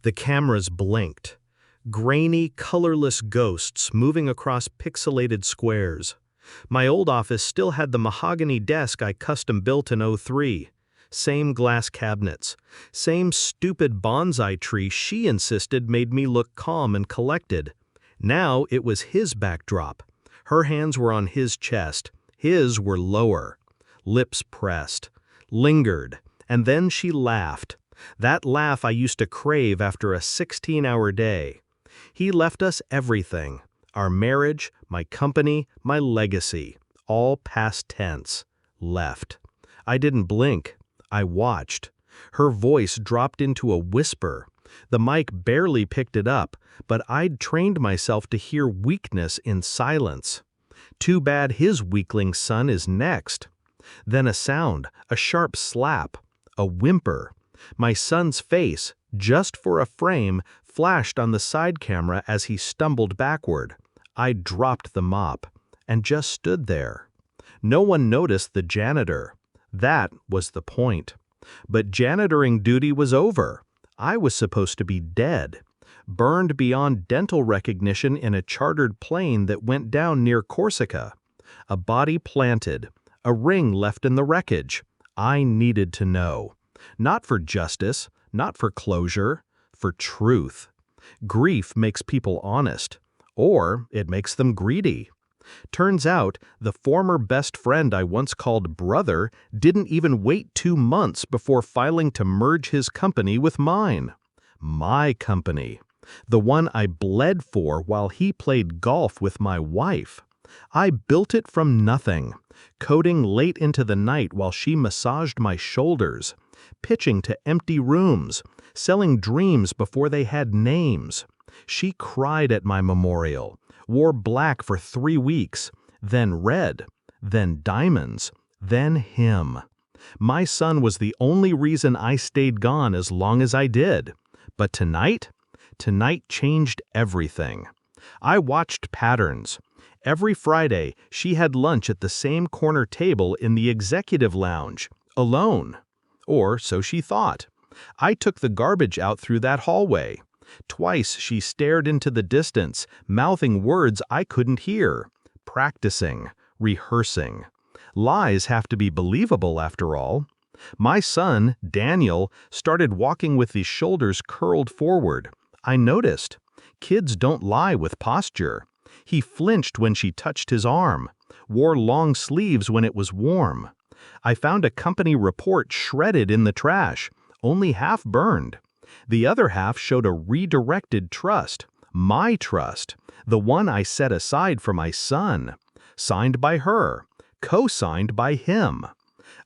The cameras blinked. Grainy, colorless ghosts moving across pixelated squares. My old office still had the mahogany desk I custom built in '03. Same glass cabinets. Same stupid bonsai tree she insisted made me look calm and collected. Now it was his backdrop. Her hands were on his chest. His were lower. Lips pressed. Lingered. And then she laughed. That laugh I used to crave after a 16-hour day. He left us everything. Our marriage, my company, my legacy. All past tense. Left. I didn't blink. I watched. Her voice dropped into a whisper. The mic barely picked it up, but I'd trained myself to hear weakness in silence. Too bad his weakling son is next. Then a sound, a sharp slap, a whimper. My son's face, just for a frame, flashed on the side camera as he stumbled backward. I dropped the mop and just stood there. No one noticed the janitor. That was the point. But janitoring duty was over. I was supposed to be dead, burned beyond dental recognition in a chartered plane that went down near Corsica. A body planted, a ring left in the wreckage. I needed to know. Not for justice, not for closure, for truth. Grief makes people honest, or it makes them greedy. Turns out, the former best friend I once called brother didn't even wait 2 months before filing to merge his company with mine. My company. The one I bled for while he played golf with my wife. I built it from nothing, coding late into the night while she massaged my shoulders, pitching to empty rooms, selling dreams before they had names. She cried at my memorial, wore black for 3 weeks, then red, then diamonds, then him. My son was the only reason I stayed gone as long as I did. But tonight changed everything. I watched patterns. Every Friday, she had lunch at the same corner table in the executive lounge, alone. Or so she thought. I took the garbage out through that hallway. Twice she stared into the distance, mouthing words I couldn't hear. Practicing, rehearsing. Lies have to be believable after all. My son, Daniel, started walking with his shoulders curled forward. I noticed. Kids don't lie with posture. He flinched when she touched his arm, wore long sleeves when it was warm. I found a company report shredded in the trash, only half burned. The other half showed a redirected trust, my trust, the one I set aside for my son. Signed by her, co-signed by him.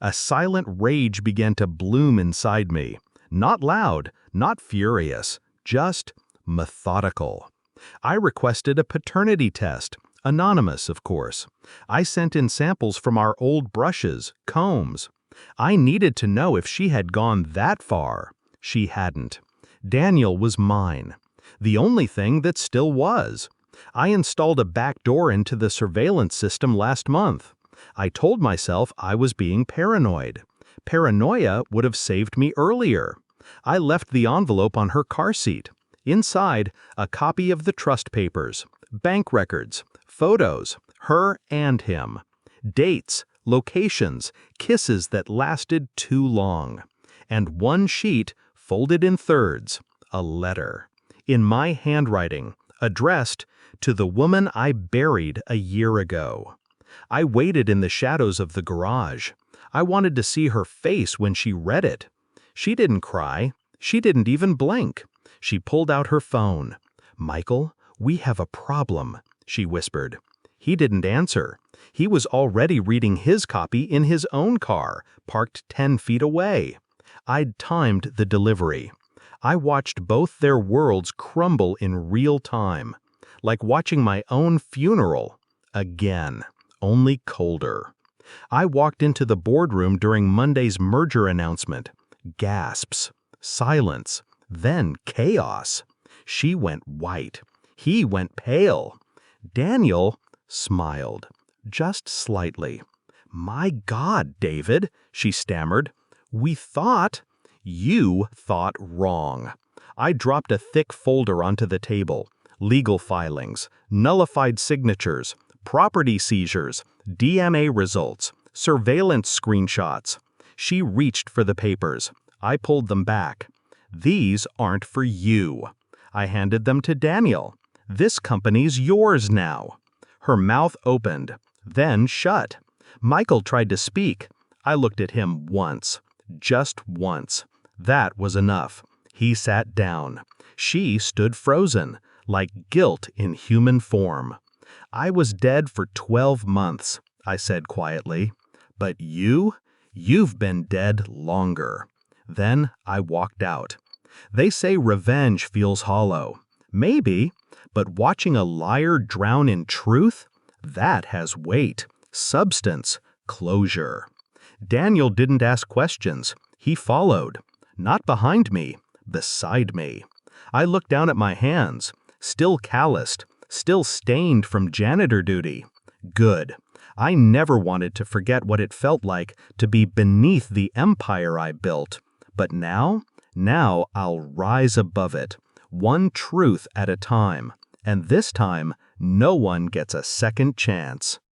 A silent rage began to bloom inside me. Not loud, not furious, just methodical. I requested a paternity test, anonymous, of course. I sent in samples from our old brushes, combs. I needed to know if she had gone that far. She hadn't. Daniel was mine. The only thing that still was. I installed a backdoor into the surveillance system last month. I told myself I was being paranoid. Paranoia would have saved me earlier. I left the envelope on her car seat. Inside, a copy of the trust papers, bank records, photos, her and him. Dates, locations, kisses that lasted too long. And one sheet, folded in thirds, a letter. In my handwriting, addressed to the woman I buried a year ago. I waited in the shadows of the garage. I wanted to see her face when she read it. She didn't cry. She didn't even blink. She pulled out her phone. "Michael, we have a problem," she whispered. He didn't answer. He was already reading his copy in his own car, parked 10 feet away. I'd timed the delivery. I watched both their worlds crumble in real time, like watching my own funeral. Again, only colder. I walked into the boardroom during Monday's merger announcement. Gasps, silence, then chaos. She went white. He went pale. Daniel smiled, just slightly. "My God, David," she stammered. "We thought—" "You thought wrong. I dropped a thick folder onto the table. Legal filings, nullified signatures, property seizures, DMA results, surveillance screenshots. She reached for the papers. I pulled them back. These aren't for you. I handed them to Daniel. This company's yours now. Her mouth opened, then shut. Michael tried to speak. I looked at him once. Just once. That was enough. He sat down. She stood frozen, like guilt in human form. I was dead for 12 months, I said quietly. But you've been dead longer. Then I walked out. They say revenge feels hollow. Maybe, but watching a liar drown in truth, that has weight, substance, closure. Daniel didn't ask questions. He followed. Not behind me, beside me. I looked down at my hands, still calloused, still stained from janitor duty. Good. I never wanted to forget what it felt like to be beneath the empire I built. But now I'll rise above it, one truth at a time. And this time, no one gets a second chance.